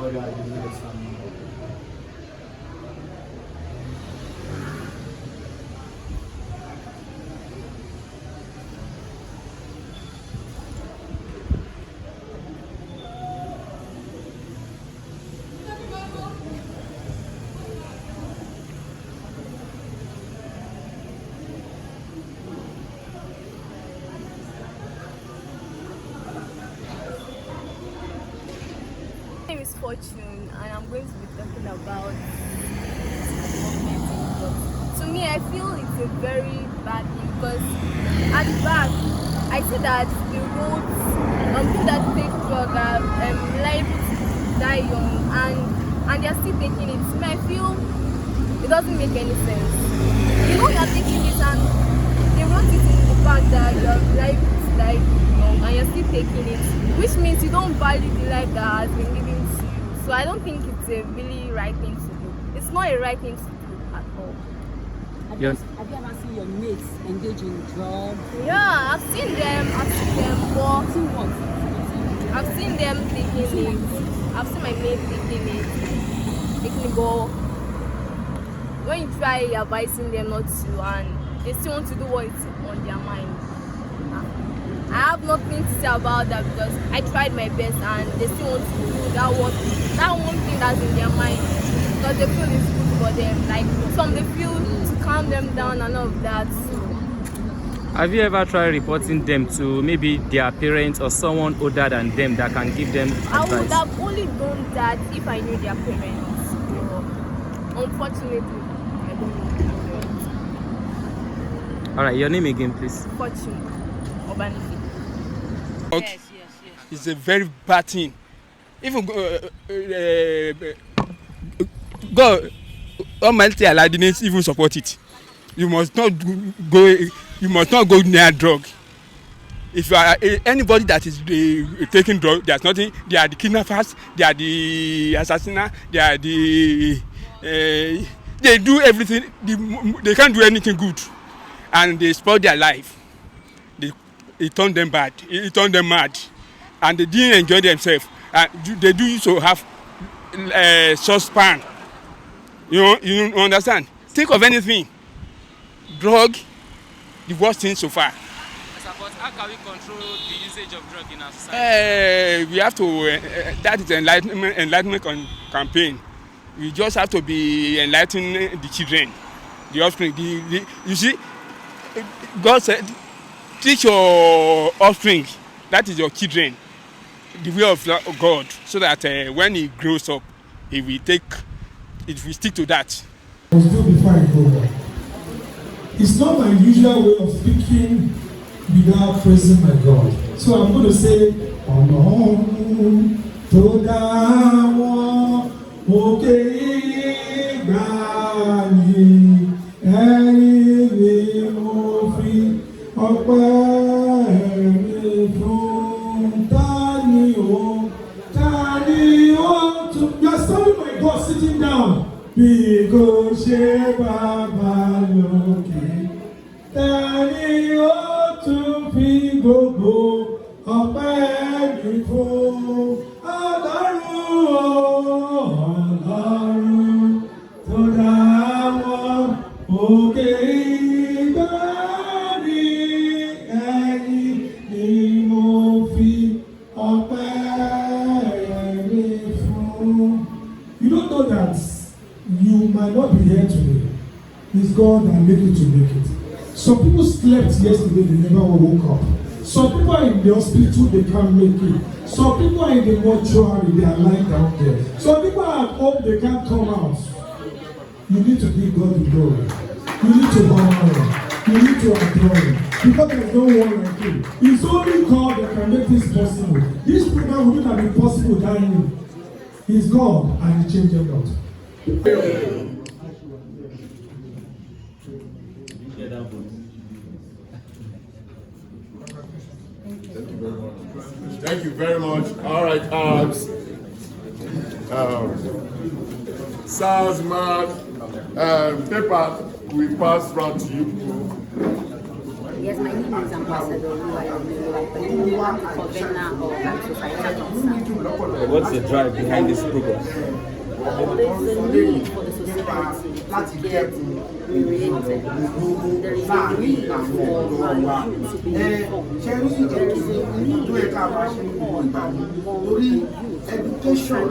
everybody are using the same. My name is Fortune, and I'm going to be talking about to me, I feel it's a very bad thing because at the back, I see that the roads, people that take drugs are liable to die young, and they're still taking it. To me, I feel it doesn't make any sense. You know you're taking it, and they wrote it in the fact that you're liable to die young, and you're still taking it, which means you don't value the life that has been given to you. So I don't think it's a really right thing to do. It's not a right thing to do at all. Have you ever seen your mates engage in drugs? Yeah, I've seen them, but Seen what? I've seen them taking it. I've seen my mate taking it, but when you try advising them not to, and they still want to do what is on their mind. I have nothing to say about that because I tried my best and they still want to do that one thing that's in their mind because they feel it's good for them. Like some they feel to calm them down and all of that. Have you ever tried reporting them to maybe their parents or someone older than them that can give them advice? I would have only done that if I knew their parents. Unfortunately, I don't know their parents. All right, your name again, please. Fortune. Obanifi. Yes. It's a very bad thing. Even God Almighty Allah didn't even support it. You must not go near drug. If you are anybody that is taking drug, there's nothing. They are the kidnappers. They are the assassins. They are the. They do everything. They can't do anything good, and they spoil their life. It turned them bad. It turned them mad, and they didn't enjoy themselves. They do used to have short span. You understand? Think of anything. Drug, the worst thing so far. But how can we control the usage of drugs in our society? We have to. That is enlightenment campaign. We just have to be enlightening the children, the offspring. You see, God said, teach your offspring, that is your children, the way of God, so that when he grows up, it will stick to that. It's not my usual way of speaking without praising my God. So I'm going to say, Ọlọ́run tó dá wọn òkè ìgbà yìí, ẹ̀yin ni mo fi ọpẹ́ mi fún. Tani ó tún. You are serving my God sitting down. Bí kò ṣe bàbá lókè, tani ó tún fi gbogbo ọpẹ́ mi fún. Ọlọ́run tó dá wọn òkè ìgbà mi, ẹ̀yin ni mo fi ọpẹ́ mi fún. You don't know that you might not be here today. It's God that made you to make it. Some people slept yesterday, they never woke up. Some people are in the hospital, they can't make it. Some people are in the mortuary, they are lying down there. Some people are at home, they can't come out. You need to give God the glory. You need to honor Him. You need to adore Him. Because there's no one like Him. It's only God that can make this possible. This program wouldn't have been possible without Him. He's God and He changed them out. Thank you very much. All right, SARS, paper we pass round to you. Yes, my name is Ambassador Oluwayomi. What's the drive behind this program? There's a need for the society to get oriented. There is a need for youth to be informed. There is a need for education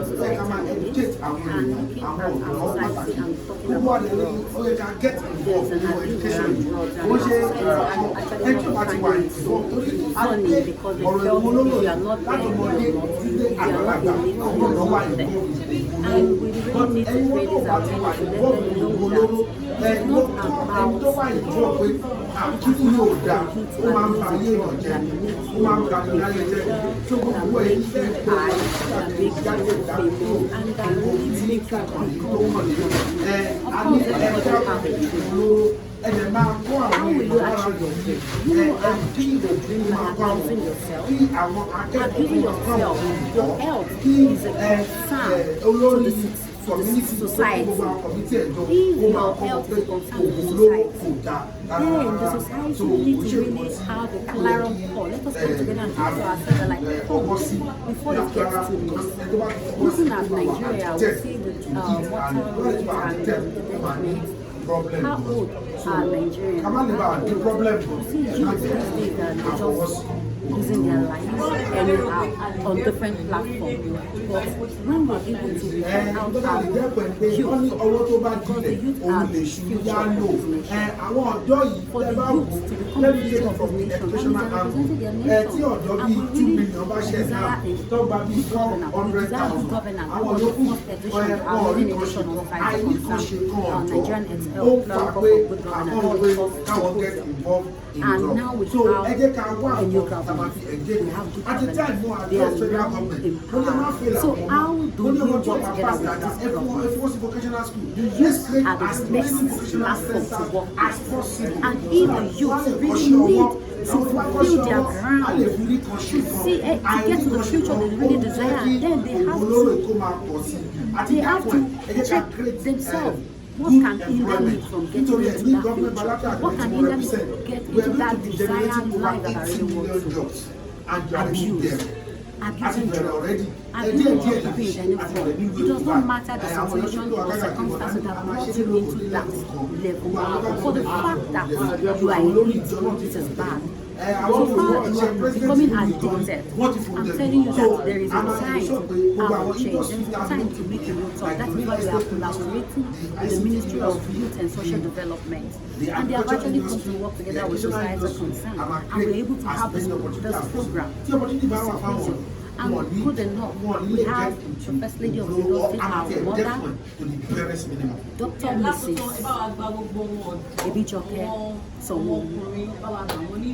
educate àwọn ọ̀dọ́ pàtàkì gbogbo àdéhùn ó yẹ ká get involved in education ó ṣe ẹjọ́ àti wà ìfọ̀ torí àti ọ̀rọ̀ ìwọ lọ́wọ́ láti ọmọdé títí àgbàlagbà àwọn ọ̀dọ́ wà ìfọ̀ but ẹni wọ́n tó wà tí wà ìfọ̀ ìwọ lọ́wọ́ ẹni tó wà ìfọ̀ pé àkíkú yóò dá ó máa ń ba ayé èèyàn jẹ ó máa ń ba ayé jẹ tó gbogbo ẹ̀ ń fẹ́ pé jáde ìdájọ́ ìwọ ní káàkiri tó mọ̀ nínú àní ẹ̀ka ìlú ẹ̀jẹ̀ máa kó àwọn èèyàn lára lọ kí ìdòdó máa bá wọn kí àwọn akẹ́kọ̀ọ́ kan wọ̀ kí olórí community society community ẹ̀jọ̀ kó máa kọ́ pé òun ló kò dá then the society needs to really have a clarion call. Let us come together and talk to ourselves like, oh, before it gets too late. Looking at Nigeria, we see the water rate and the development. How old are Nigerians? How old? You see youth these days that they just using their lives anyhow on different platforms. But when we're able to reach out our youth, because the youth are the future of this nation. For the youth to become the future of this nation, that means they're representing their nation. And we really desire a good governance. We desire good governance. Our first edition, our main edition on society concern Nigerian health plan for good governance. And now we have a new government. We have good government. They are now in power. So how do we work together with this government? The youth are the best platform to work with. And if the youth really need to fulfill their ground, to get to the future they really desire, then they have to check themselves. What can hinder me from getting into that future? What can hinder me from getting into that desired life that I really want to? Abuse. Abusing drugs. Abusing of people in any form. It does not matter the situation or circumstances that brought you into that level. For the fact that you are elite, it is bad. So far, you are becoming addicted. I'm telling you that there is a time to change. There is a time to make a real talk. That is why we are collaborating with the Ministry of Youth and Social Development. And they have actually come to work together with society concerned. And we're able to have this program. And good enough, we have the First Lady of Lagos, our mother, Dr. Mrs. Ebijoke Somo.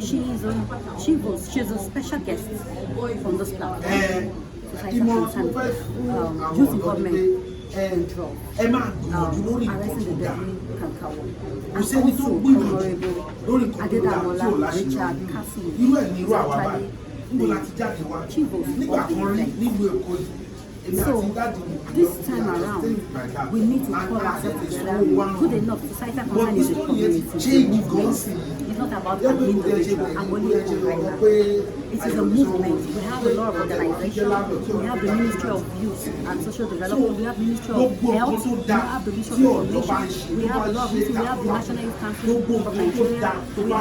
She's a special guest from this platform. Society concerned, youth involvement control, arresting the deadly Kankawo. And also Honorable Adedamola Richard Cassie. So this time around, we need to call ourselves together. Good enough, societal concern is a community. It's not about an individual. I'm only right now. It is a movement. We have a lot of organizations. We have the Ministry of Youth and Social Development. We have the Ministry of Health. We have the Ministry of Information. We have a lot of things. We have the National Youth Council of Nigeria. We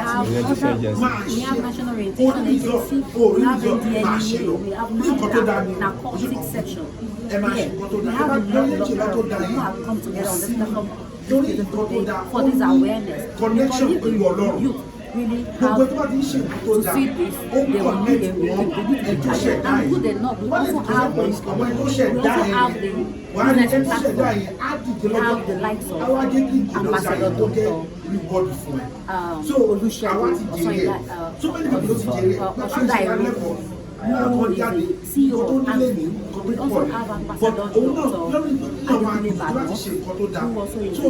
have National Orientation Agency. We have NDNEA. We have NAFDA, Narcotics Section. Yeah, we have a lot of people who have come together on this platform for this awareness. Because if the youth really have to see this, they will need a education. And good enough, we also have the business platform. We have the likes of Ambassador Dr. Oshunda who is the CEO of AMFI. We also have Ambassador Dr. Adebule Badmus, who also is the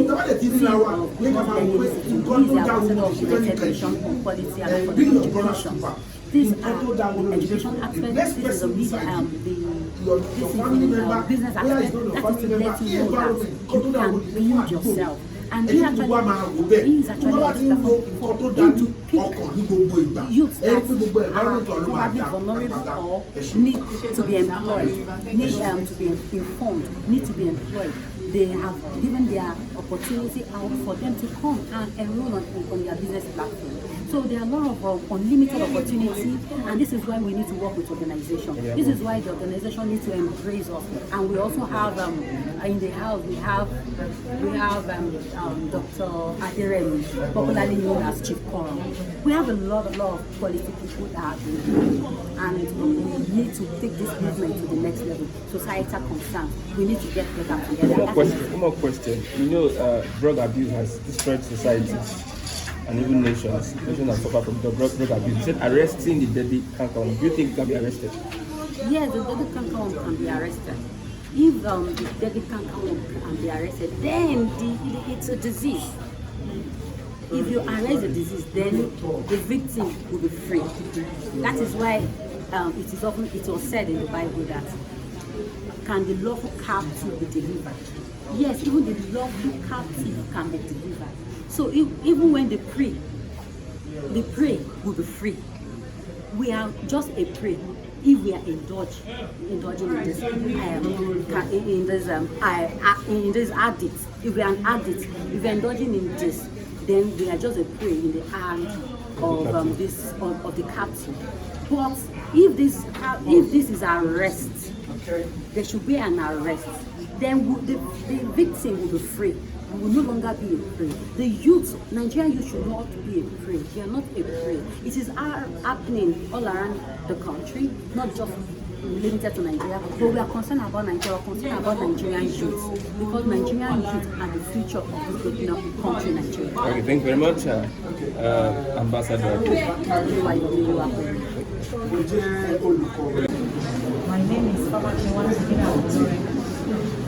CEO of Good Learning Institute. He is the ambassador of United Nations on Quality and for Education. These are education aspects. This is the business aspect. That is to let you know that you can build yourself. And he actually is actually into youth that are probably vulnerable or need to be employed, need to be informed, need to be employed. They have given their opportunity out for them to come and enroll on their business platform. So there are a lot of unlimited opportunity, and this is why we need to work with organization. This is why the organization needs to embrace us. And we also have in the house we have Dr. Adiremi, popularly known as Chief Coral. We have a lot of quality people that are doing, and we need to take this movement to the next level. Societal concern. We need to get better together. One more question. You know, drug abuse has destroyed societies and even nations. Nations have suffered from the drug abuse. You said arresting the deadly cankerworm. Do you think it can be arrested? Yes, the deadly cankerworm can be arrested. If the deadly cankerworm can be arrested, then it's a disease. If you arrest the disease, then the victim will be free. That is why it was said in the Bible that can the lawful captive be delivered? Yes, even the lawful captive can be delivered. So even when the prey will be free. We are just a prey if we are indulging in this addict. If we are an addict, if we are indulging in this, then we are just a prey in the hand of the captive. But if this is arrest, there should be an arrest. Then the victim will be free. We will no longer be a prey. The youth, Nigerian youth, should not be a prey. They are not a prey. It is happening all around the country, not just limited to Nigeria. But we are concerned about Nigeria, concerned about Nigerian youth, because Nigerian youth are the future of this country, Nigeria. Okay, thank you very much, Ambassador. My name is Fama.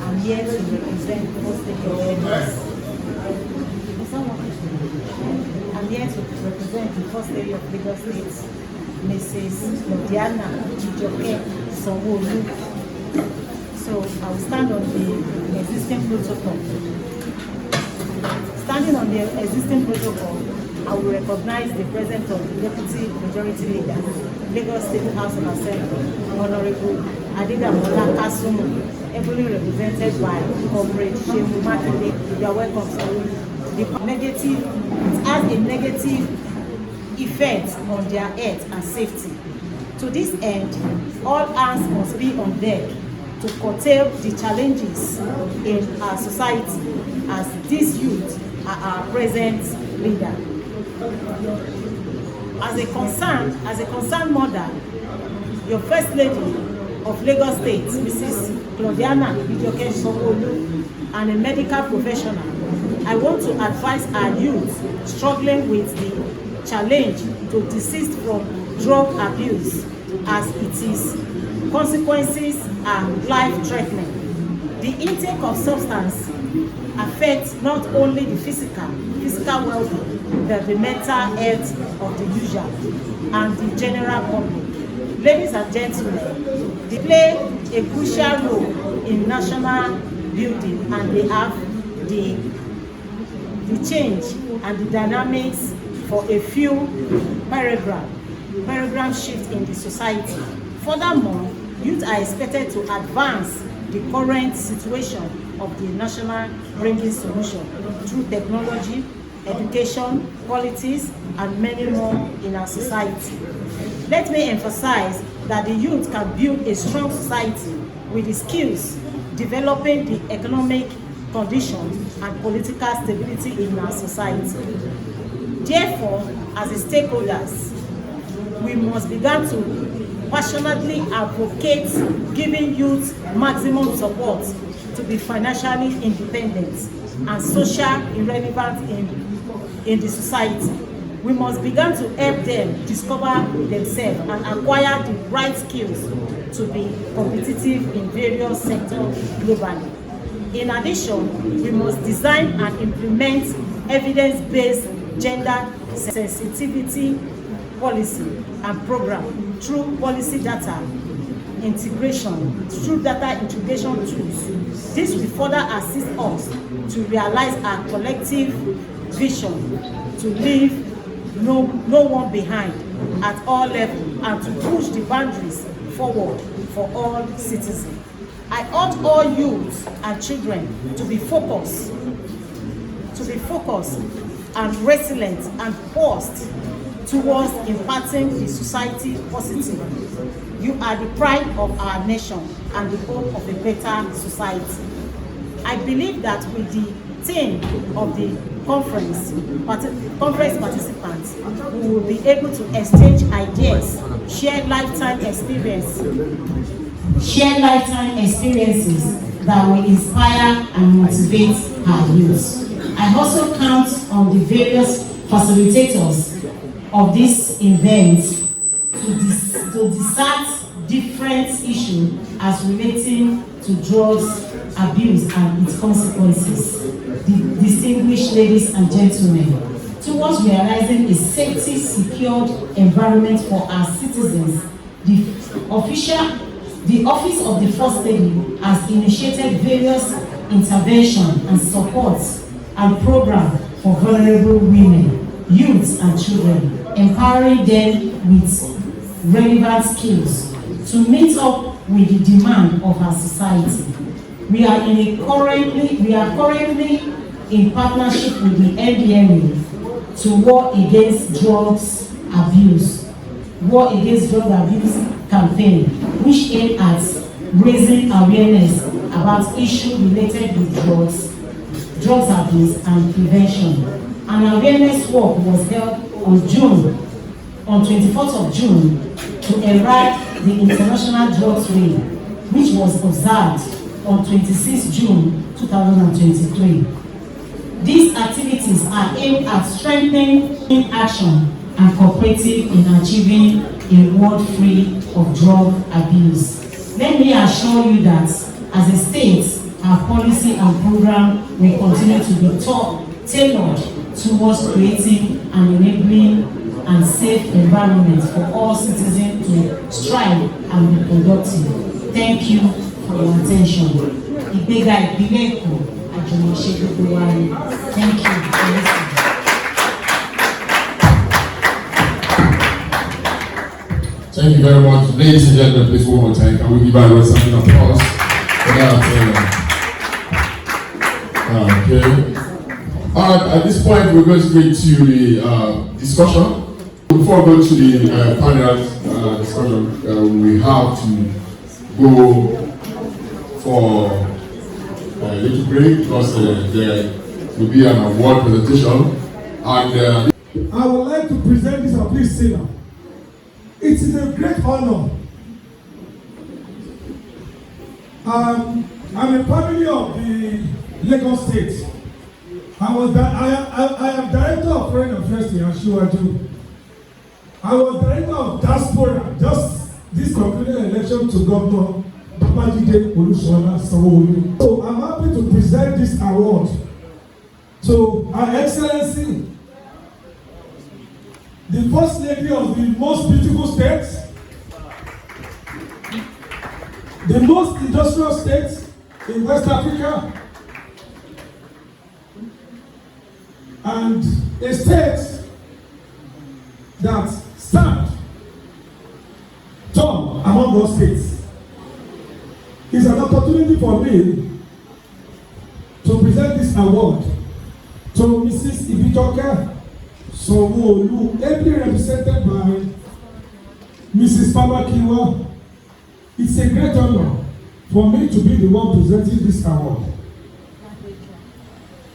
I'm here to represent the state of Lagos. I'm here to represent the first lady of Lagos State, Mrs. Lodiana Ijoke Sanwo-Olu. So I will stand on the existing protocol. Standing on the existing protocol, I will recognize the presence of the Deputy Majority Leader, Lagos State House of Assembly, Honorable Adedamola Kasumu, ably represented by Comrade Shehu Makinde. You are welcome, sir. It has a negative effect on their health and safety. To this end, all hands must be on deck to curtail the challenges in our society, as these youth are our present leader. As a concerned mother, your First Lady of Lagos State, Mrs. Claudiana Ijoke Sanwo-Olu, and a medical professional, I want to advise our youth struggling with the challenge to desist from drug abuse, as it is consequences are life-threatening. The intake of substance affects not only the physical well-being, but the mental health of the user and the general public. Ladies and gentlemen, they play a crucial role in national building, and they have the change and the dynamics for a few paradigm shift in the society. Furthermore, youth are expected to advance the current situation of the national, bringing solution through technology, education, politics, and many more in our society. Let me emphasize that the youth can build a strong society with the skills, developing the economic conditions and political stability in our society. Therefore, as stakeholders, we must begin to passionately advocate giving youth maximum support to be financially independent and socially irrelevant in the society. We must begin to help them discover themselves and acquire the right skills to be competitive in various sectors globally. In addition, we must design and implement evidence-based gender sensitivity policy and program through policy data integration tools. This will further assist us to realize our collective vision to leave no one behind at all levels and to push the boundaries forward for all citizens. I urge all youth and children to be focused and resilient and poised towards impacting the society positively. You are the pride of our nation and the hope of a better society. I believe that with the theme of the conference participants, we will be able to exchange ideas, share lifetime experiences that will inspire and motivate our youth. I also count on the various facilitators of this event to discuss different issues as relating to drugs abuse and its consequences. Distinguished ladies and gentlemen, towards realizing a safety, secured environment for our citizens, the Office of the First Lady has initiated various interventions and supports and programs for vulnerable women, youths and children, empowering them with relevant skills to meet up with the demand of our society. We are currently in partnership with the NDMA to war against drugs abuse campaign, which aims at raising awareness about issues related with drugs abuse and prevention. An awareness walk was held on 24th of June to herald the International Drugs Day, which was observed on 26 June 2023. These activities are aimed at strengthening action and cooperative in achieving a world free of drug abuse. Let me assure you that as a state, our policy and program will continue to be tailored towards creating an enabling and safe environment for all citizens to strive and be productive. Thank you for your attention. Thank you for listening. Thank you very much. Ladies and gentlemen, please one more time. Can we give our something applause for that? Okay. At this point, we're going to get to the discussion. Before we go to the panel discussion, we have to go for a little break because there will be an award presentation. And I would like to present this, please sit down. It is a great honor. I'm a family of the Lagos State. I am director of foreign affairs in Ashiwaju. I was director of diaspora just this concluded election to Governor Babajide Olusola Sanwo-Olu. So I'm happy to present this award to Her Excellency, the First Lady of the most beautiful state, the most industrial state in West Africa, and a state that stands tall among those states. It's an opportunity for me to present this award to Mrs. Ibijoke Sanwo-Olu, ably represented by Mrs. Fabakiwa. It's a great honor for me to be the one presenting this award.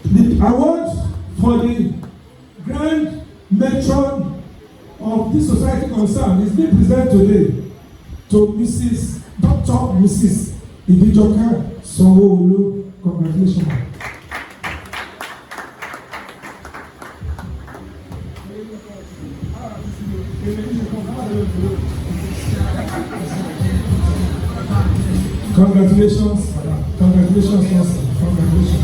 The award for the Grand Matron of this society concerned is being presented today to Dr. Mrs. Ibijoke Sanwo-Olu. Congratulations. Congratulations. Congratulations. Congratulations.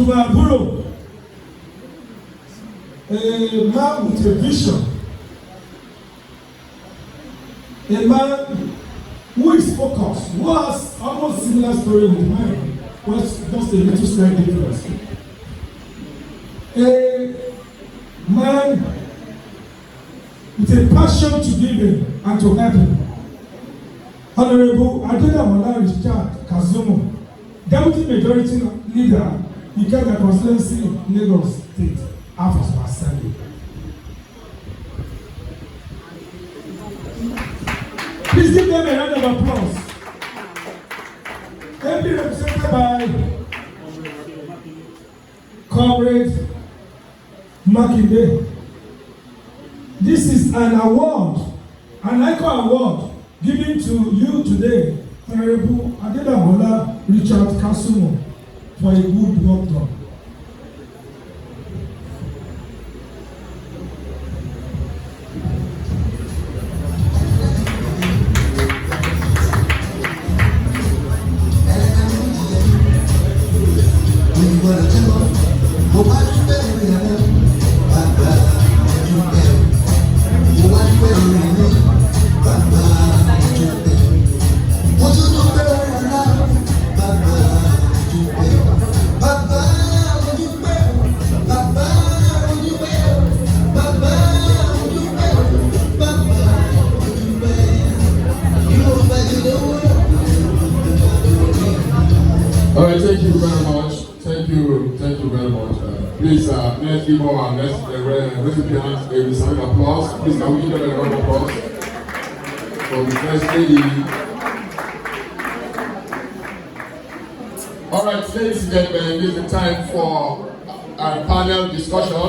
to my bro, a man with a vision, a man who is focused, who has almost similar story with mine, but just a little slight difference. A man with a passion to giving and to helping. Honorable Adedamola Richard Kazumo, Deputy Majority Leader, Ikeja Constituency, Lagos State, House of Assembly. Please give them a round of applause. Ably represented by Comrade Makinde. This is an award, an ICO award, given to you today, Honorable Adedamola Richard Kasumo, for a good work done. All right, thank you very much. Thank you very much. Please, let's give our next recipients a resounding applause. Please, can we give them a round of applause for the first lady? All right, ladies and gentlemen, this is the time for our panel discussion,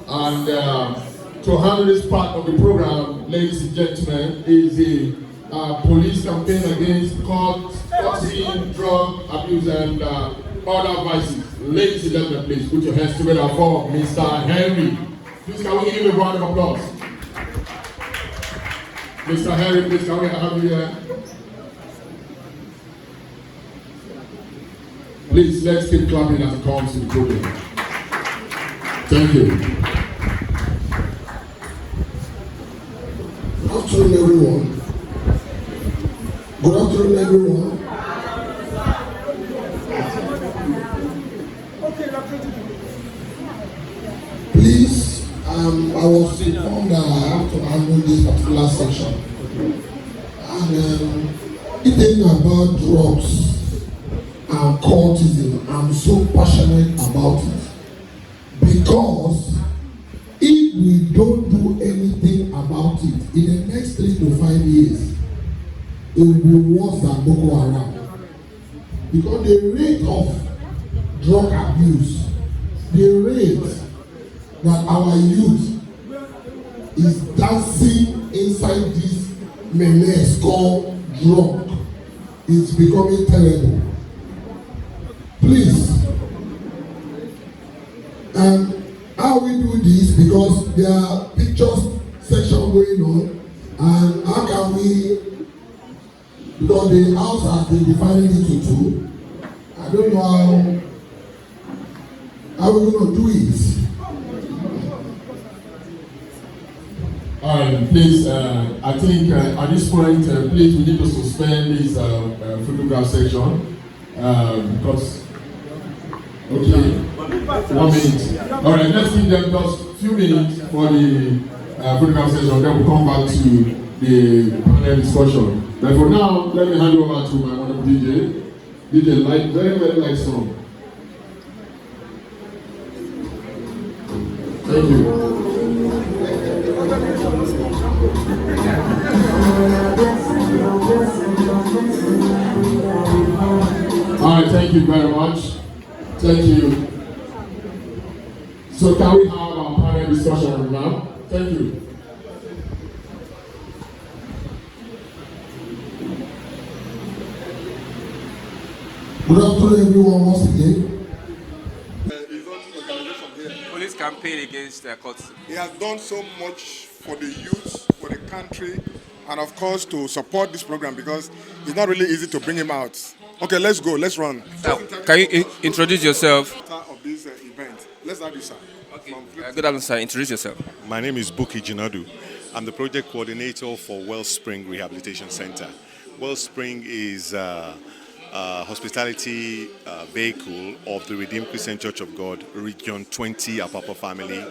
and to handle this part of the program, ladies and gentlemen, is the police campaign against toxin, drug abuse, and other vices. Ladies and gentlemen, please put your hands together for Mr. Henry. Please, can we give him a round of applause? Mr. Henry, please, can we have you here? Please, let's keep clapping as it comes to the program. Thank you. Good afternoon, everyone. Good afternoon, everyone. Please, I was informed that I have to handle this particular section. And anything about drugs and cultism, I'm so passionate about it. Because if we don't do anything about it, in the next 3 to 5 years, it will be worse than Boko Haram. Because the rate of drug abuse, the rate that our youth is dancing inside this menace called drug is becoming terrible. Please. And how we do this, because there are pictures section going on, and how can we, because the house has been divided into two. I don't know how we're going to do it. Please, I think at this point, please, we need to suspend this photograph section because, okay, 1 minute. All right, let's give them just a few minutes for the photograph session, then we'll come back to the panel discussion. But for now, let me hand over to my wonderful DJ. DJ, like, very, very light song. Thank you. All right, thank you very much. Thank you. So can we have our panel discussion now? Thank you. Good afternoon, everyone, once again. Police campaign against cultism. He has done so much for the youth, for the country, and of course to support this program because it's not really easy to bring him out. Okay, let's go. Let's run. Can you introduce yourself? Of let's have you, sir. Okay. Good afternoon, sir. Introduce yourself. My name is Buki Jinadu. I'm the project coordinator for Wellspring Rehabilitation Center. Wellspring is a hospitality vehicle of the Redeemed Christian Church of God, Region 20, Apapa family.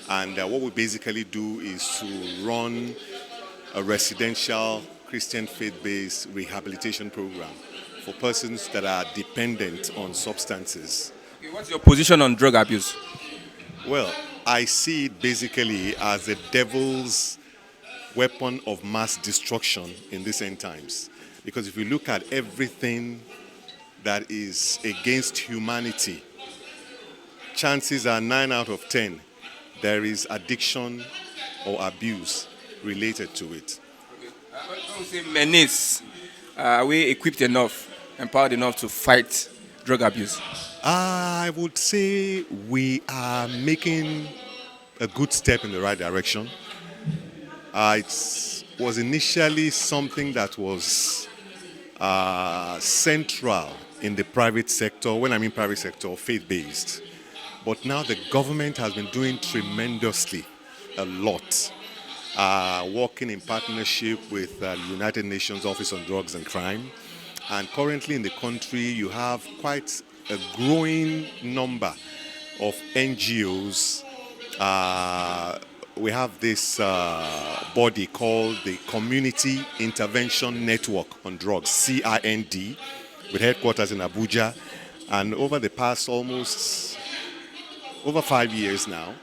And what we basically do is to run a residential Christian faith-based rehabilitation program for persons that are dependent on substances. Okay, what's your position on drug abuse? Well, I see it basically as the devil's weapon of mass destruction in these end times. Because if you look at everything that is against humanity, chances are 9 out of 10 there is addiction or abuse related to it. When we say Menace, are we equipped enough, empowered enough to fight drug abuse? I would say we are making a good step in the right direction. It was initially something that was central in the private sector. When I mean private sector, faith-based. But now the government has been doing tremendously a lot, working in partnership with the United Nations Office on Drugs and Crime. And currently in the country, you have quite a growing number of NGOs. We have this body called the Community Intervention Network on Drugs, CIND, with headquarters in Abuja. And over the past over 5 years now,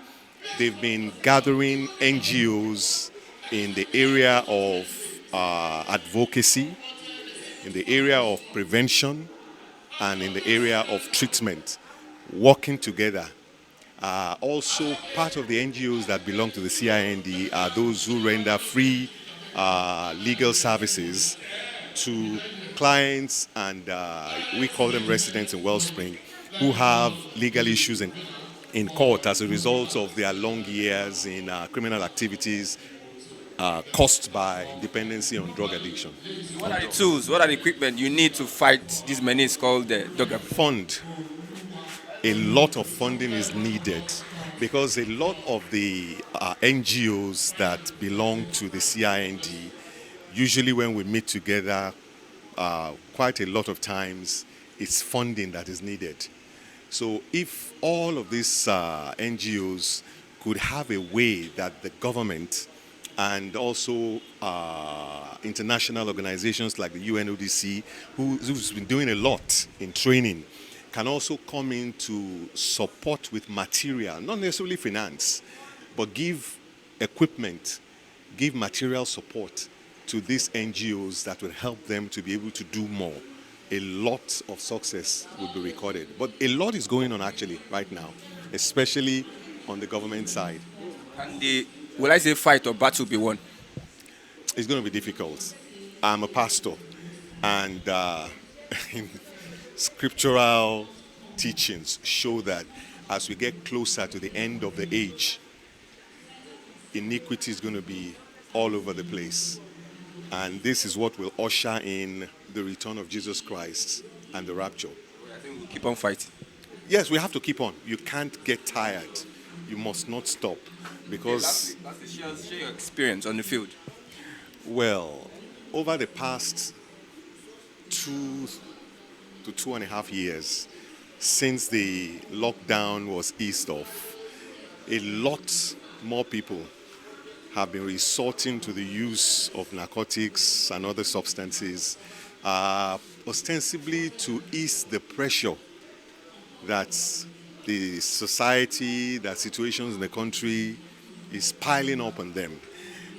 they've been gathering NGOs in the area of advocacy, in the area of prevention, and in the area of treatment, working together. Also, part of the NGOs that belong to the CIND are those who render free legal services to clients, and we call them residents in Wellspring, who have legal issues in court as a result of their long years in criminal activities caused by dependency on drug addiction. What are the tools, what are the equipment you need to fight this menace called the drug abuse? Fund. A lot of funding is needed because a lot of the NGOs that belong to the CIND, usually when we meet together, quite a lot of times it's funding that is needed. So if all of these NGOs could have a way that the government and also international organizations like the UNODC, who's been doing a lot in training, can also come in to support with material, not necessarily finance, but give equipment, give material support to these NGOs that will help them to be able to do more. A lot of success will be recorded. But a lot is going on actually right now, especially on the government side. Can the, will I say fight or battle be won? It's going to be difficult. I'm a pastor, and scriptural teachings show that as we get closer to the end of the age, iniquity is going to be all over the place. And this is what will usher in the return of Jesus Christ and the rapture. I think we'll keep on fighting. Yes, we have to keep on. You can't get tired. You must not stop. Because... Share your experience on the field. Well, over the past 2 to 2.5 years, since the lockdown was eased off, a lot more people have been resorting to the use of narcotics and other substances, ostensibly to ease the pressure that the society, that situations in the country is piling up on them.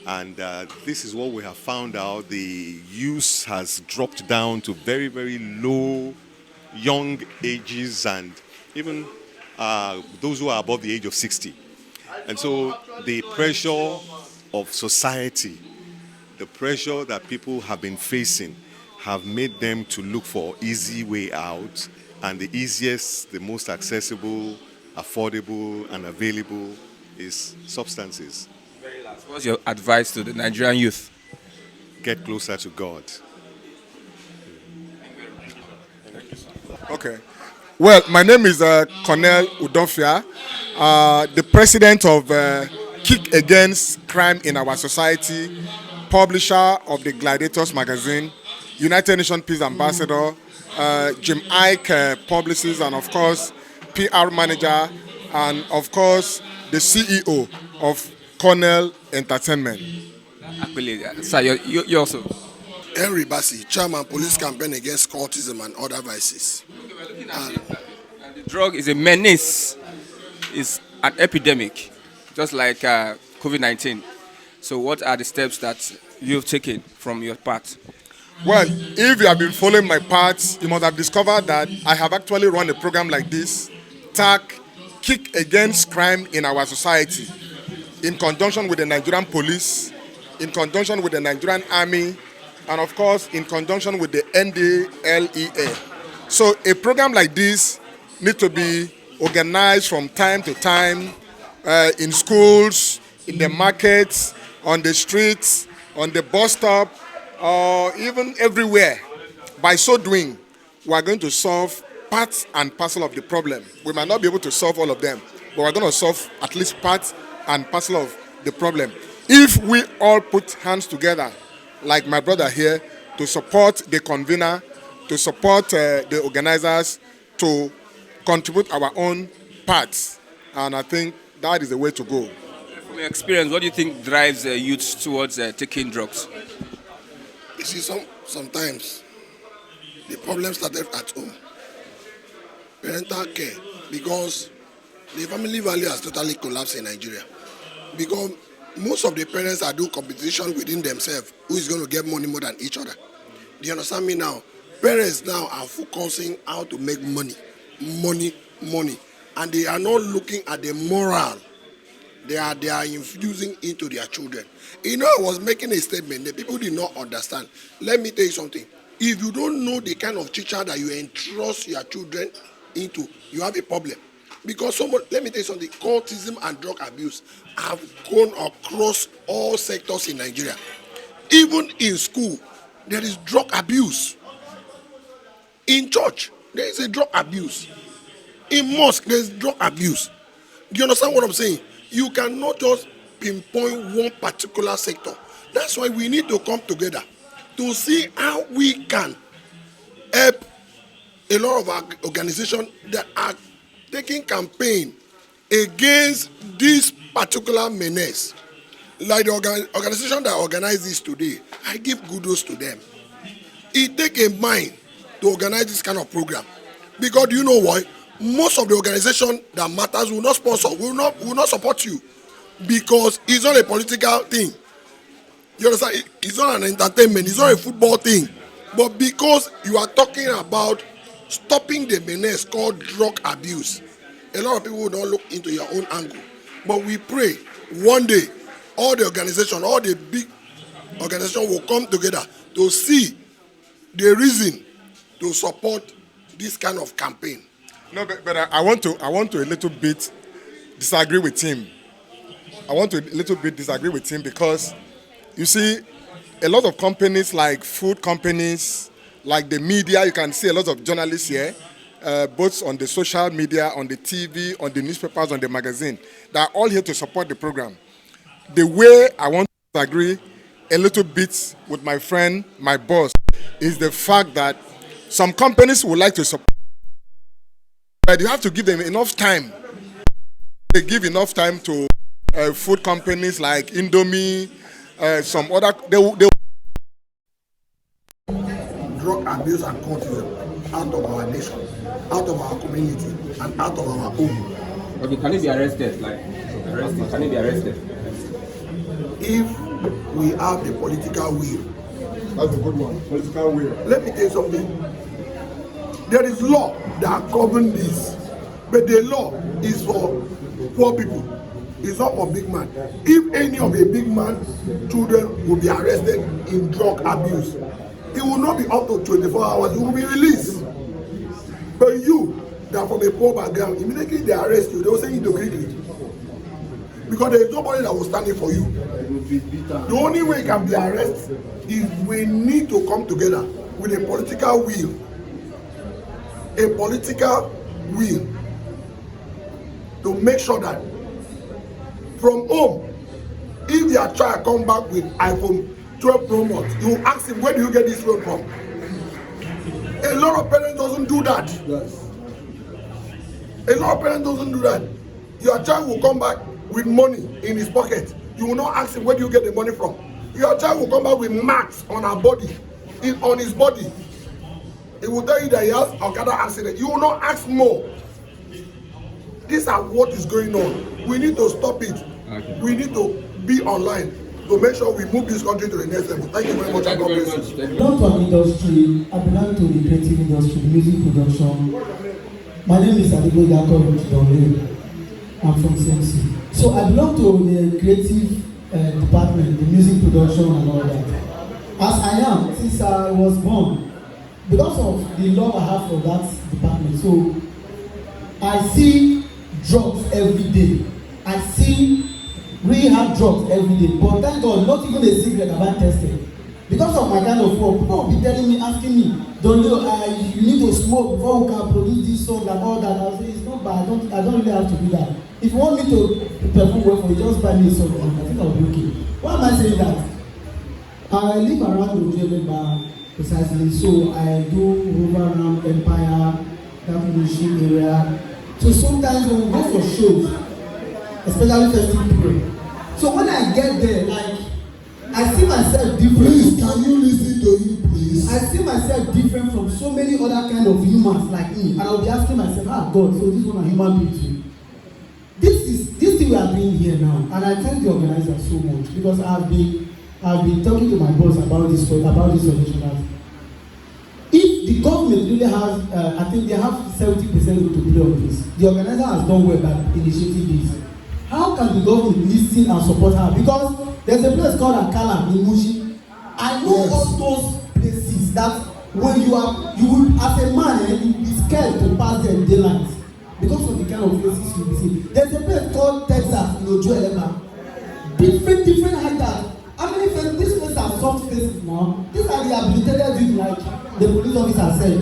And this is what we have found out. The use has dropped down to very, very low, young ages, and even those who are above the age of 60. And so the pressure of society, the pressure that people have been facing, have made them to look for easy way out, and the easiest, the most accessible, affordable, and available is substances. Very last, what's your advice to the Nigerian youth? Get closer to God. Okay. Well, my name is Cornel Udofia, the president of Kick Against Crime in Our Society, publisher of the Gladiators magazine, United Nations Peace Ambassador, Jim Ike publicist, and of course, PR manager, and of course, the CEO of Cornell Entertainment. Actually, sir, you also. Henry Bassi, chairman, police campaign against cultism and other vices. The drug is a menace. It's an epidemic, just like COVID-19. So what are the steps that you've taken from your part? Well, if you have been following my part, you must have discovered that I have actually run a program like this, TAG, Kick Against Crime in Our Society, in conjunction with the Nigerian police, in conjunction with the Nigerian army, and of course, in conjunction with the NDLEA. So a program like this needs to be organized from time to time in schools, in the markets, on the streets, on the bus stop, or even everywhere. By so doing, we are going to solve part and parcel of the problem. We might not be able to solve all of them, but we're going to solve at least part and parcel of the problem. If we all put hands together, like my brother here, to support the convener, to support the organizers, to contribute our own parts, and I think that is the way to go. From your experience, what do you think drives youth towards taking drugs? You see, sometimes the problem started at home. Parental care, because the family value has totally collapsed in Nigeria. Because most of the parents are doing competition within themselves. Who is going to get money more than each other? Do you understand me now? Parents now are focusing how to make money. And they are not looking at the moral they are infusing into their children. You know, I was making a statement that people did not understand. Let me tell you something. If you don't know the kind of teacher that you entrust your children into, you have a problem. Because let me tell you something, cultism and drug abuse have gone across all sectors in Nigeria. Even in school, there is drug abuse. In church, there is a drug abuse. In mosque, there is drug abuse. Do you understand what I'm saying? You cannot just pinpoint one particular sector. That's why we need to come together to see how we can help a lot of our organizations that are taking campaign against this particular menace. Like the organization that organized this today, I give kudos to them. It takes a mind to organize this kind of program. Because you know why? Most of the organization that matters will not sponsor, will not support you. Because it's not a political thing. You understand? It's not an entertainment, it's not a football thing. But because you are talking about stopping the menace called drug abuse, a lot of people will not look into your own angle. But we pray one day all the organization, all the big organization will come together to see the reason to support this kind of campaign. No, but I want to a little bit disagree with him. Because you see, a lot of companies like food companies, like the media, you can see a lot of journalists here, both on the social media, on the TV, on the newspapers, on the magazine. They are all here to support the program. The way I want to disagree a little bit with my friend, my boss, is the fact that some companies would like to support, but you have to give them enough time. They give enough time to food companies like Indomie, some other. They Drug abuse and cultism out of our nation, out of our community, and out of our home. Okay, can he be arrested? Can he be arrested? If we have the political will. That's a good one. Political will. Let me tell you something. There is law that governs this, but the law is for poor people. It's not for big man. If any of a big man's children will be arrested in drug abuse, it will not be up to 24 hours. It will be released. But you, that are from a poor background, immediately they arrest you, they will send you to quickly. Because there is nobody that will stand in for you. The only way you can be arrested is we need to come together with a political will, a political will to make sure that from home, if their child come back with iPhone 12 Pro Max, you ask him, where do you get this phone from? A lot of parents doesn't do that. Yes. A lot of parents doesn't do that. Your child will come back with money in his pocket. You will not ask him, where do you get the money from? Your child will come back with marks on her body, on his body. He will tell you that he has Okada accident. You will not ask more. These are what is going on. We need to stop it. Okay. We need to be online to make sure we move this country to the next level. Thank you very much. Thank you very much. I belong to an industry. I belong to the creative industry, music production. My name is Adigo Yakob. I'm from CMC. So I belong to the creative department, the music production and all that. As I am, since I was born, because of the love I have for that department. So I see drugs every day. I see really hard drugs every day. But thank God, not even a cigarette have I tested. Because of my kind of work, people will be telling me, asking me, don't you know, you need to smoke before we can produce this song and all that. I'll say, it's not bad, I don't really have to do that. If you want me to perform well for you, just buy me a song. I think I'll be okay. Why am I saying that? I live around Nigerian precisely, so I do over around Empire, that Muslim area. So sometimes when we go for shows, especially festive period. So when I get there, like, I see myself different. Please, can you listen to you, please? I see myself different from so many other kind of humans like me, and I'll be asking myself, God, so this one a human being too. This thing we are doing here now, and I thank the organizer so much because I've been talking to my boss about this solution. If the government really has, I think they have 70% to play on this. The organizer has done well by initiating this. How can the government listen and support her? Because there's a place called Akala in Mushi. I know all those places that when you will, as a man, you will be scared to pass them daylight because of the kind of places you will see. There's a place called Texas in Ojo Elema. Different hiders. How many places? These places are soft places now. These are rehabilitated youth, like the police officer said.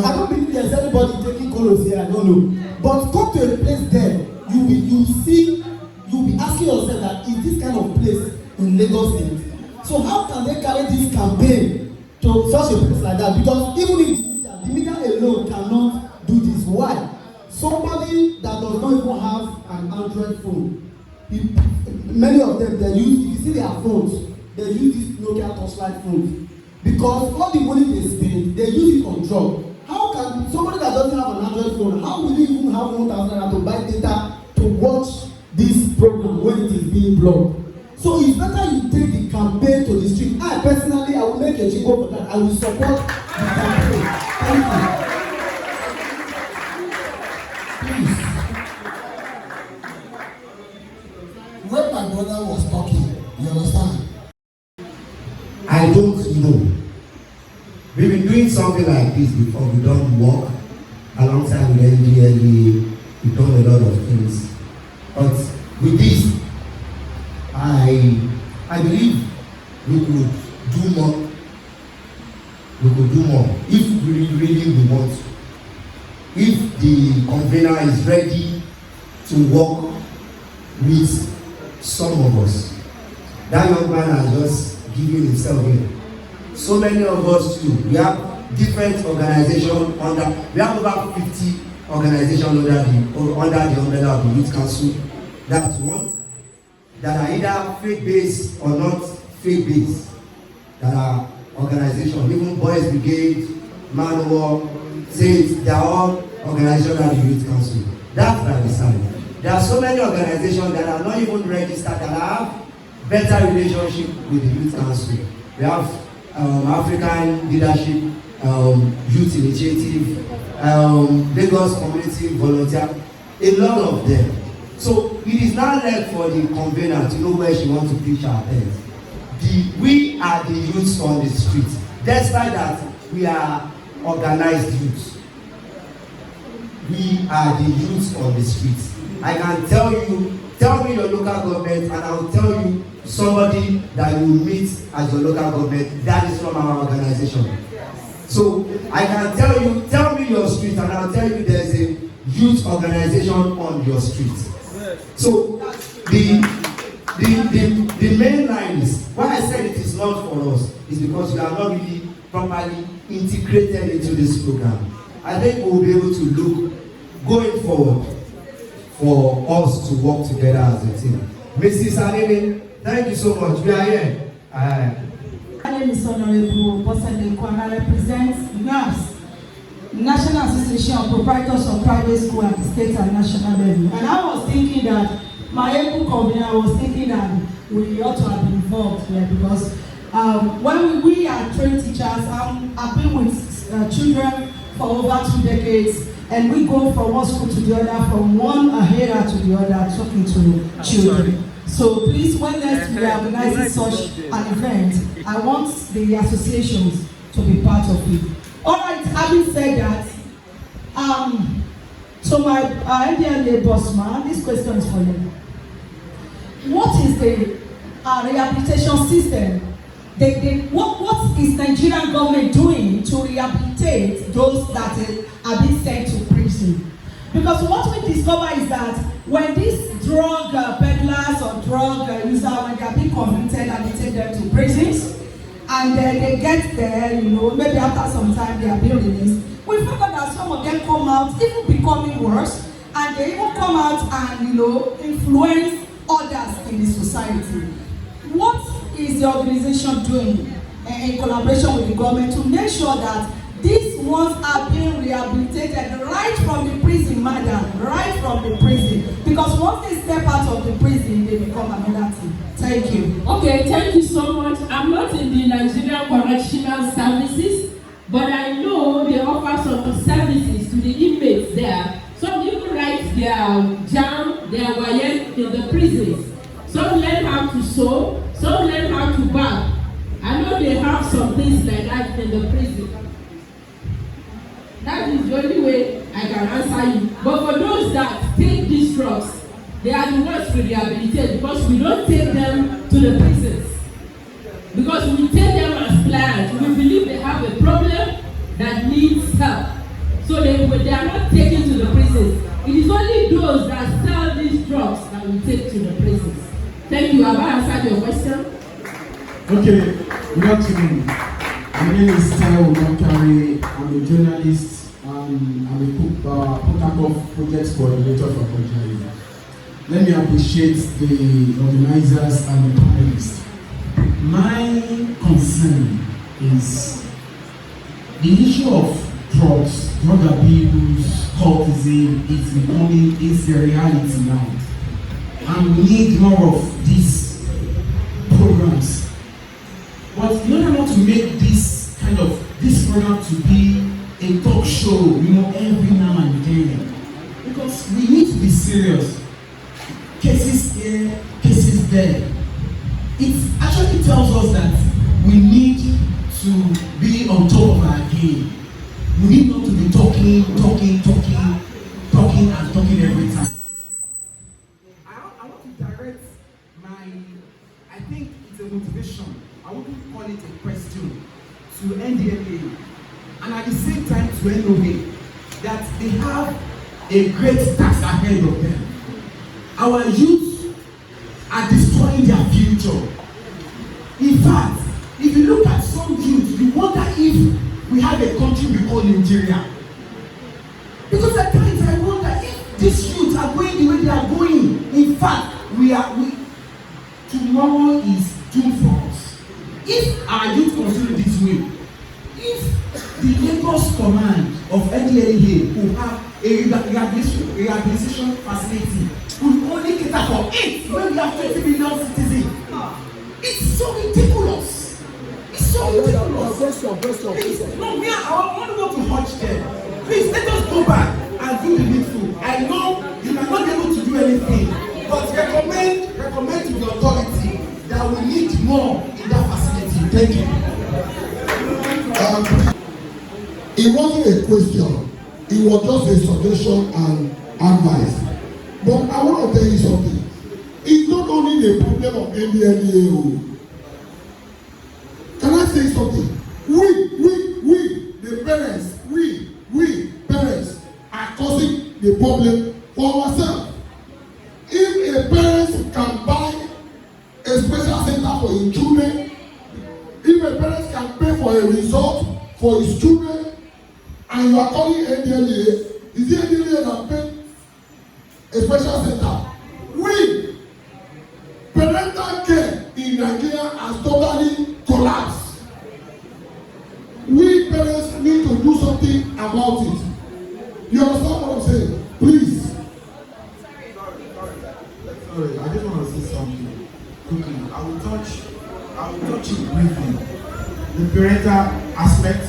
I don't believe there's anybody taking colos here. I don't know. But come to a place there, you'll be asking yourself that is this kind of place in Lagos State? So how can they carry this campaign to such a place like that? Because even if the media alone cannot do this, why? Somebody that does not even have an Android phone, many of them, they use, if you see their phones, they use these Nokia touchlight phones. Because all the money they spend, they use it on drugs. How can somebody that doesn't have an Android phone, how will you even have 1,000 to buy data to watch this program when it is being blocked? So it's better you take the campaign to the street. I personally, I will make a jingle for that. I will support the campaign. Thank you. Please. When my brother was talking, you understand? I don't know. We've been doing something like this before. We don't work alongside with NGLE. We've done a lot of things. But with this, I believe we could do more. We could do more if we really want to. If the convener is ready to work with some of us. That young man has just given himself here. So many of us too. We have different organizations under. We have over 50 organizations under the umbrella of the Youth Council. That's one. That are either faith-based or not faith-based. That are organizations, even Boys Brigade, Manowar, Saints, they are all organizations under the Youth Council. That's by the side. There are so many organizations that are not even registered that have better relationship with the Youth Council. We have African Leadership, Youth Initiative, Lagos Community Volunteer, a lot of them. So it is not left for the convener to know where she wants to pitch her tent. We are the youths on the street. Despite that, we are organized youths. We are the youths on the streets. I can tell me your local government, and I will tell you somebody that you meet as your local government that is from our organization. So I can tell me your street, and I'll tell you there's a youth organization on your street. So the main line is why I said it is not for us is because we are not really properly integrated into this program. I think we will be able to look going forward for us to work together as a team. Mrs. Adele, thank you so much. We are here. My name is Honorable Bosende Kwan. I represent NAPS, National Association of Proprietors of Private School at the state and national level. And I was thinking that my EPU convener was thinking that we ought to have been involved here because when we are trained teachers, I've been with children for over 2 decades, and we go from one school to the other, from one area to the other, talking to children. So please, when next we are organizing such an event, I want the associations to be part of it. All right, having said that, so my NDLA boss man, this question is for you. What is the rehabilitation system? What is Nigerian government doing to rehabilitate those that are being sent to prison? Because what we discover is that when these drug peddlers or drug users, when they are being convicted and they take them to prisons, and they get there, you know, maybe after some time they are being released, we find out that some of them come out even becoming worse, and they even come out and, you know, influence others in the society. What is the organization doing in collaboration with the government to make sure that these ones are being rehabilitated right from the prison, madam, right from the prison? Because once they step out of the prison, they become another thing. Thank you. Okay, thank you so much. I'm not in the Nigerian Correctional Services, but I know they offer some services to the inmates there. Some even write their jam, their wayek in the prisons. Some learn how to sew, some learn how to barb. I know they have some things like that in the prison. That is the only way I can answer you. But for those that take these drugs, they are the ones to rehabilitate because we don't take them to the prisons. Because we take them as clients. We believe they have a problem that needs help. So they are not taken to the prisons. It is only those that sell these drugs that we take to the prisons. Thank you. Have I answered your question? Okay, good afternoon. My name is Taiwo Bakari. I'm a journalist. I'm a Port project coordinator for Nigeria. Let me appreciate the organizers and the panelists. My concern is the issue of drugs, drug abuse, cultism is a reality now. And we need more of these programs. But in order not to make this program to be a talk show, you know, every now and then, because we need to be serious. Cases here, cases there. It actually tells us that we need to be on top of our game. We need not to be talking every time. I want to direct I think it's a motivation. I wouldn't call it a question to NDLA and at the same time to NOA that they have a great task ahead of them. Our youth are destroying their future. In fact, if you look at some youth, you wonder if we have a country we call Nigeria. Because at times I wonder if these youth are going the way they are going. In fact, tomorrow is doomed for us. If our youth continue this way, if the Lagos command of NDLA will have a rehabilitation facility, will only cater for 8 when we have 20 million citizens. It's so ridiculous. It's so ridiculous. Please, no, I want to go to Hutch there. Please, let us go back and do the needful. I know you might not be able to do anything, but recommend to the authority that we need more in that facility. Thank you. It wasn't a question. It was just a suggestion and advice. But I want to tell you something. It's not only the problem of NDLA. Can I say something? We, the parents, we parents are causing the problem for ourselves. If a parent can buy a special center for his children, if a parent can pay for a resort for his children, and you are calling NDLA, is the NDLA that pay a special center? We, parental care in Nigeria has totally collapsed. We parents need to do something about it. You understand what I'm saying? Please. Sorry, I just want to say something quickly. I will touch it briefly. The parental aspect,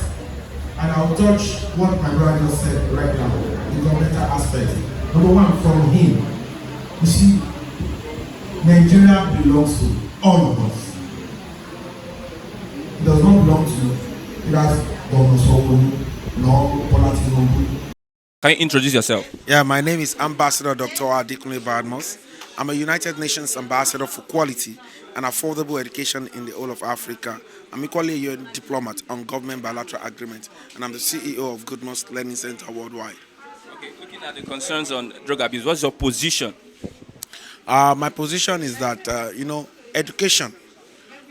and I will touch what my brother just said right now, the governmental aspect. Number one, from him, you see, Nigeria belongs to all of us. It does not belong to either Governor Sokolu nor political. Can you introduce yourself? Yeah, my name is Ambassador Dr. Adekunle Badmus. I'm a United Nations Ambassador for Quality and Affordable Education in the whole of Africa. I'm equally a UN diplomat on government bilateral agreement, and I'm the CEO of Goodmost Learning Center worldwide. Okay, looking at the concerns on drug abuse, what's your position? My position is that, education,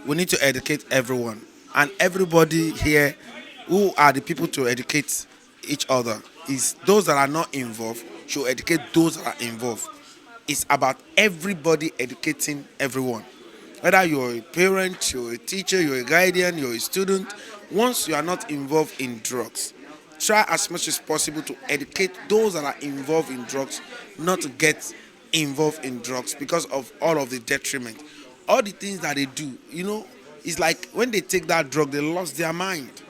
we need to educate everyone. And everybody here who are the people to educate each other is those that are not involved should educate those that are involved. It's about everybody educating everyone. Whether you're a parent, you're a teacher, you're a guardian, you're a student, once you are not involved in drugs, try as much as possible to educate those that are involved in drugs not to get involved in drugs because of all of the detriment. All the things that they do, it's like when they take that drug, they lost their mind.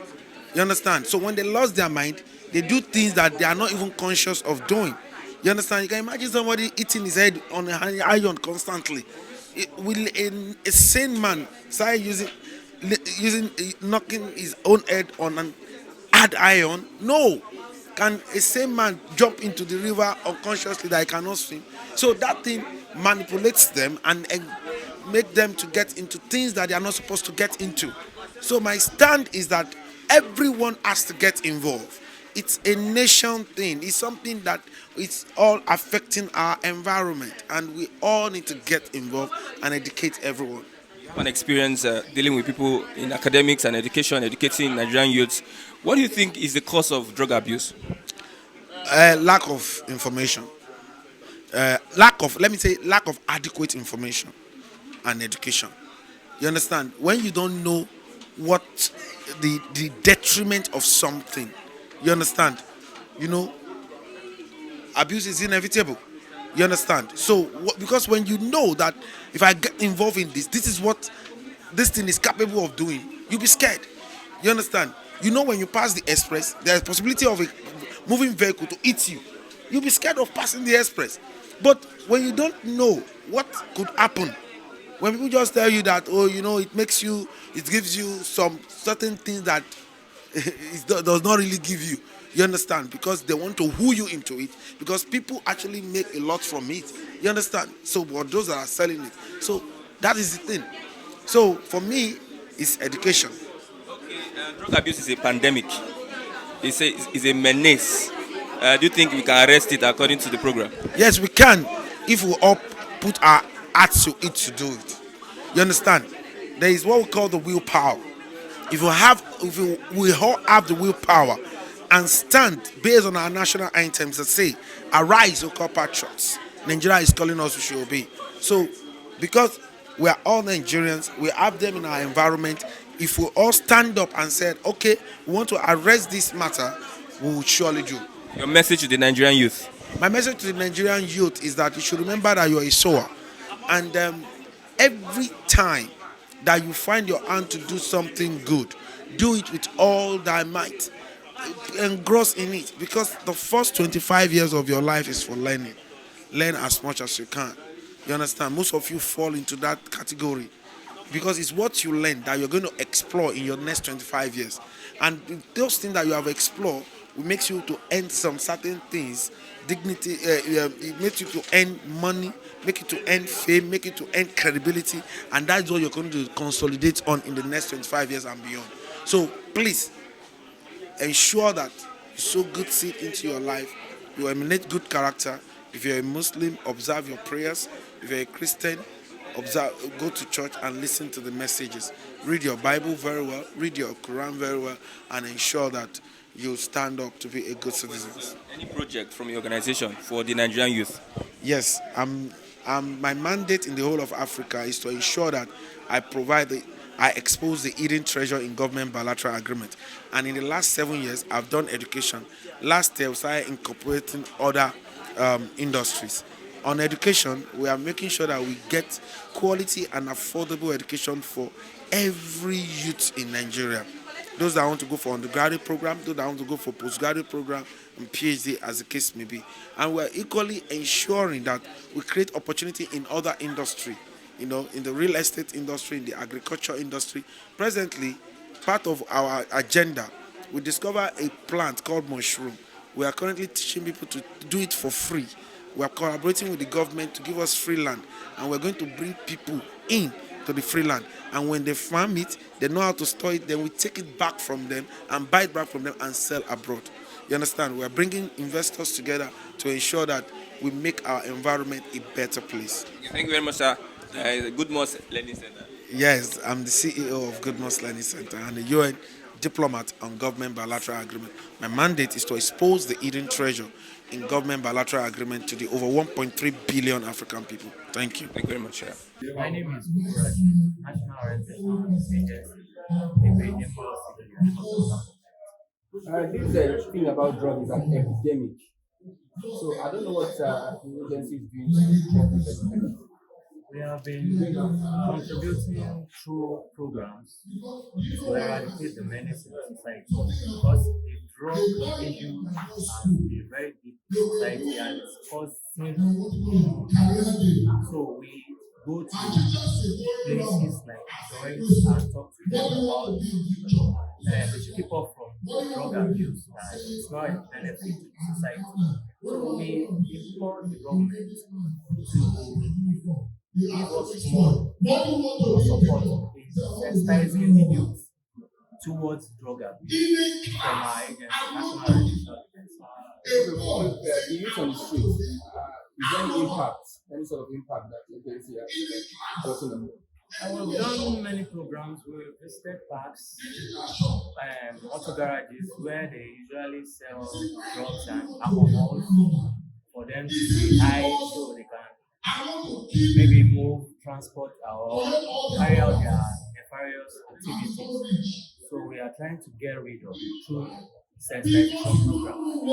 You understand? So when they lost their mind, they do things that they are not even conscious of doing. You understand? You can imagine somebody eating his head on an iron constantly. Will a sane man start knocking his own head on an hard iron? No. Can a sane man jump into the river unconsciously that he cannot swim? So that thing manipulates them and make them to get into things that they are not supposed to get into. So my stand is that everyone has to get involved. It's a nation thing. It's something that it's all affecting our environment, and we all need to get involved and educate everyone. You have an experience dealing with people in academics and education, educating Nigerian youths. What do you think is the cause of drug abuse? Lack of information. Lack of adequate information and education. You understand? When you don't know what the detriment of something, you understand? Abuse is inevitable. You understand? So, because when you know that if I get involved in this is what this thing is capable of doing, you'll be scared. You understand? When you pass the express, there's a possibility of a moving vehicle to hit you. You'll be scared of passing the express. But when you don't know what could happen, when people just tell you that, it gives you some certain things that it does not really give you. You understand? Because they want to woo you into it. Because people actually make a lot from it. You understand? So, but those that are selling it. So, that is the thing. So, for me, it's education. Okay, drug abuse is a pandemic. It's a menace. Do you think we can arrest it according to the program? Yes, we can. If we all put our hearts to it to do it. You understand? There is what we call the willpower. If we all have the willpower and stand based on our national anthems that say, "Arise, O compatriots. Nigeria is calling us, we should obey." So, because we are all Nigerians, we have them in our environment. If we all stand up and said, "Okay, we want to arrest this matter," we will surely do. Your message to the Nigerian youth? My message to the Nigerian youth is that you should remember that you are a sower, and every time that you find your hand to do something good, do it with all thy might. Engross in it, because the first 25 years of your life is for learning. Learn as much as you can. You understand? Most of you fall into that category because it's what you learn that you're going to explore in your next 25 years. And those things that you have explored will make you to earn some certain things, dignity, it makes you to earn money, make you to earn fame, make you to earn credibility, and that's what you're going to consolidate on in the next 25 years and beyond. So please ensure that you sow good seed into your life You emanate good character. If you're a Muslim, observe your prayers. If you're a Christian, go to church and listen to the messages. Read your Bible very well, read your Quran very well, and ensure that you stand up to be a good citizen. Any project from your organization for the Nigerian youth? Yes, my mandate in the whole of Africa is to ensure that I expose the hidden treasure in government bilateral agreement. And in the last 7 years, I've done education. Last year, we started incorporating other industries. On education, we are making sure that we get quality and affordable education for every youth in Nigeria. Those that want to go for undergraduate program, those that want to go for postgraduate program, and PhD, as the case may be. And we're equally ensuring that we create opportunity in other industry, in the real estate industry, in the agriculture industry. Presently, part of our agenda, we discover a plant called mushroom. We are currently teaching people to do it for free. We are collaborating with the government to give us free land, and we're going to bring people in to the free land. And when they farm it, they know how to store it, then we take it back from them and buy it back from them and sell abroad. You understand? We are bringing investors together to ensure that we make our environment a better place. Thank you very much, sir. Good Mos Learning Center. Yes, I'm the CEO of Good Mos Learning Center and a UN diplomat on government bilateral agreement. My mandate is to expose the hidden treasure in government bilateral agreement to the over 1.3 billion African people. Thank you. Thank you very much, sir. My name is Buraj, National Orientation Agency. This thing about drugs is an epidemic. So I don't know what the agency is doing to help with it. We have been contributing through programs to eradicate the menace in the society, because the drug issue has been very deep in society and it's causing so we go to places like joints and talk to them about they should keep up from drug abuse and it's not a benefit to the society. So we implore the government to give us more support in sensitizing the youth towards drug abuse from our agency, National Orientation Agency. The youth on the streets, is there any impact, any sort of impact that the agency has gotten on? We've done many programs. We've visited parks, auto garages where they usually sell drugs and alcohol for them to hide so they can maybe move, transport, or carry out their nefarious activities. So we are trying to get rid of it through sensitization programs.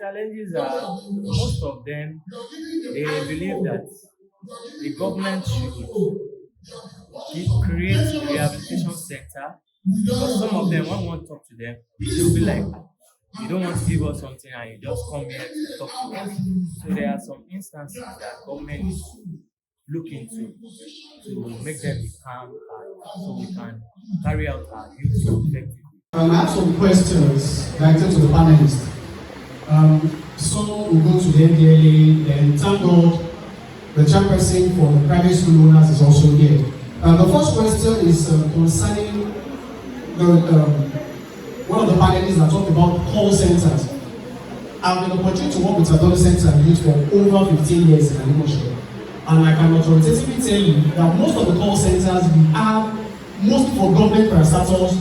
Challenges are most of them, they believe that the government should create a rehabilitation center, because some of them, when we want to talk to them, they'll be like, you don't want to give us something and you just come here to talk to us. So there are some instances that government is looking to make them become so we can carry out our duty effectively. I have some questions directed to the panelists. Some will go to the NDLA, then thank God the chairperson for the private school owners is also here. The first question is concerning one of the panelists that talked about call centers. I've been opportunity to work with adolescents and youth for over 15 years in Animation. And I can authoritatively tell you that most of the call centers we have, most for government parastatals,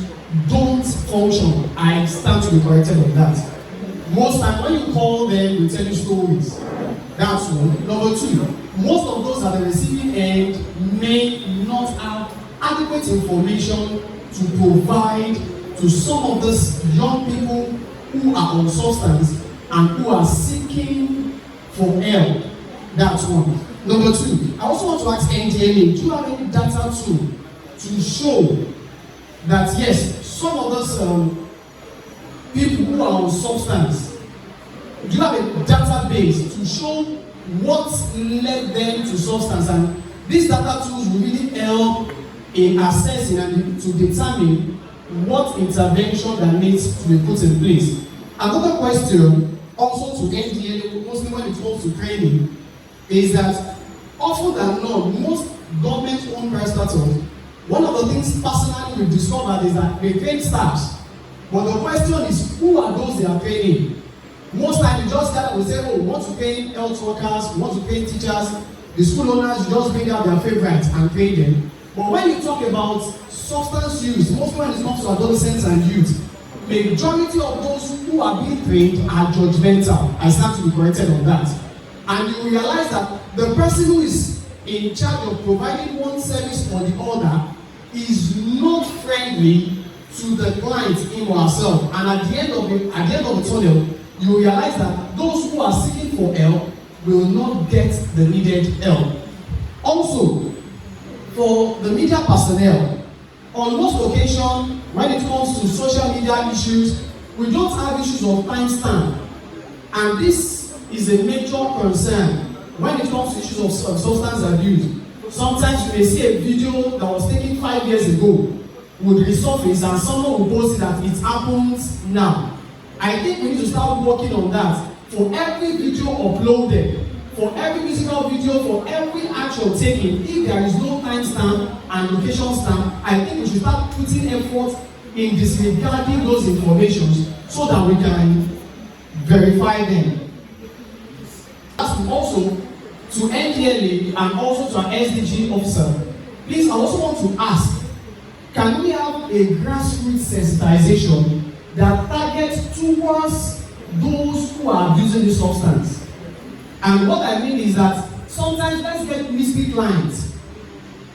don't function. I stand to be corrected on that. Most times when you call them, they tell you stories. That's one. Number two, most of those at the receiving end may not have adequate information to provide to some of these young people who are on substance and who are seeking for help. That's one. Number two, I also want to ask NDLA, do you have any data to show that yes, some of those people who are on substance, do you have a database to show what led them to substance? And these data tools will really help in assessing and to determine what intervention that needs to be put in place. Another question also to NDLA, mostly when it comes to training, is that often than not, most government-owned parastatals, one of the things personally we've discovered is that they train staffs But the question is, who are those they are training? Most times you just gather, we say, oh, we want to train health workers, we want to train teachers. The school owners, you just bring out their favorites and train them. But when you talk about substance use, most when it comes to adolescents and youth, the majority of those who are being trained are judgmental. I stand to be corrected on that. And you realize that the person who is in charge of providing one service or the other is not friendly to the client, him or herself. And at the end of the tunnel, you realize that those who are seeking for help will not get the needed help. Also, for the media personnel, on most occasions, when it comes to social media issues, we don't have issues of timestamp. And this is a major concern when it comes to issues of substance abuse. Sometimes you may see a video that was taken 5 years ago would resurface and someone will post that it happens now. I think we need to start working on that. For every video uploaded, for every musical video, for every action taken, if there is no timestamp and location stamp, I think we should start putting effort in disregarding those informations so that we can verify them. Also, to NDLA and also to our SDG officer, please, I also want to ask, can we have a grassroots sensitization that targets towards those who are abusing the substance? And what I mean is that sometimes let's get mislead clients.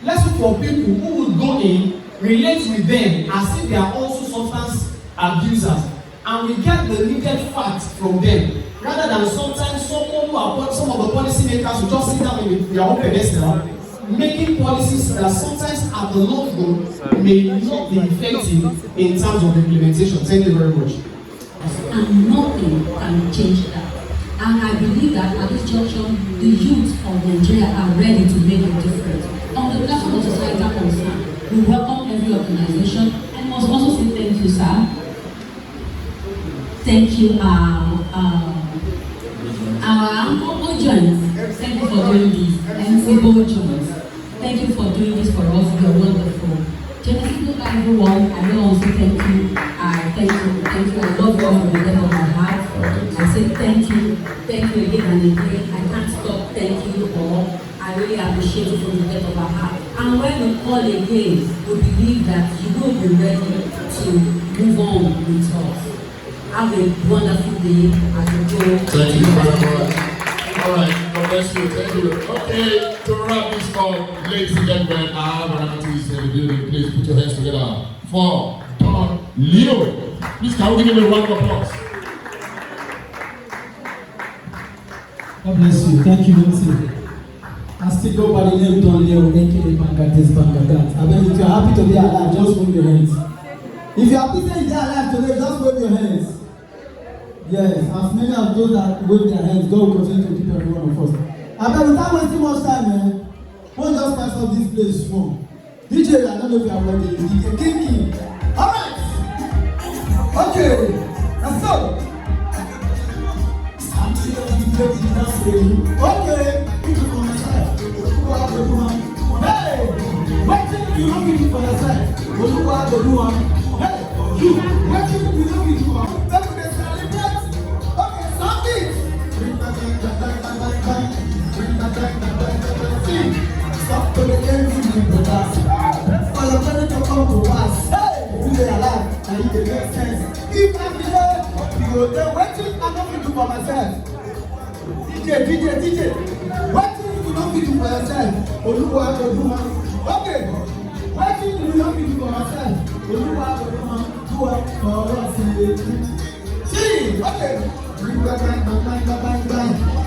Let's look for people who would go in, relate with them as if they are also substance abusers, and we get the needed facts from them, rather than sometimes someone who are some of the policy makers who just sit down with their own pedestal, making policies that sometimes at the long run may not be effective in terms of implementation. Thank you very much. And nothing can change that. And I believe that at this junction, the youth of Nigeria are ready to make a difference. On the platform of societal concern, we welcome every organization, and must also say thank you, sir. Thank you, our Jones. Thank you for doing this. MC Jones. Thank you for doing this for us. You're wonderful. Genesis, everyone, I don't want to say thank you. Thank you. I love you all from the depth of my heart. I say thank you again and again. I can't stop thanking you all. I really appreciate you from the depth of my heart. And when we call again, we believe that you will be ready to move on with us. Have a wonderful day as you go. Thank you very much. All right, God bless you. Thank you. Okay, to wrap this up, ladies and gentlemen, I have an artist in the building. Please put your hands together for Don Leo. Please, can we give him a round of applause? God bless you. Thank you, Menta. I still go by the name Don Leo, aka Banga this, Banga that. I mean, if you're happy to be alive, just wave your hands. If you're happy to be alive today, just wave your hands. Yes, as many of those that wave their hands, God will continue to keep every one of us. I bet without wasting much time, man, we'll just pass up this place small. DJ, I don't know if you are ready. DJ Kinky. Alright! Okay, let's go! Okay, people for myself. Hey! What do you want me to do for yourself? What do you want to do? Hey! You! What do you want me to do? Stop to the end of the class. For your brother to come to pass. Hey! You are alive and you make sense. If I'm here, you go there. What do you want me to do for myself? DJ. What do you want me to do for yourself? Okay. What do you want me to do for myself? Do it for us. See, okay. Bring back.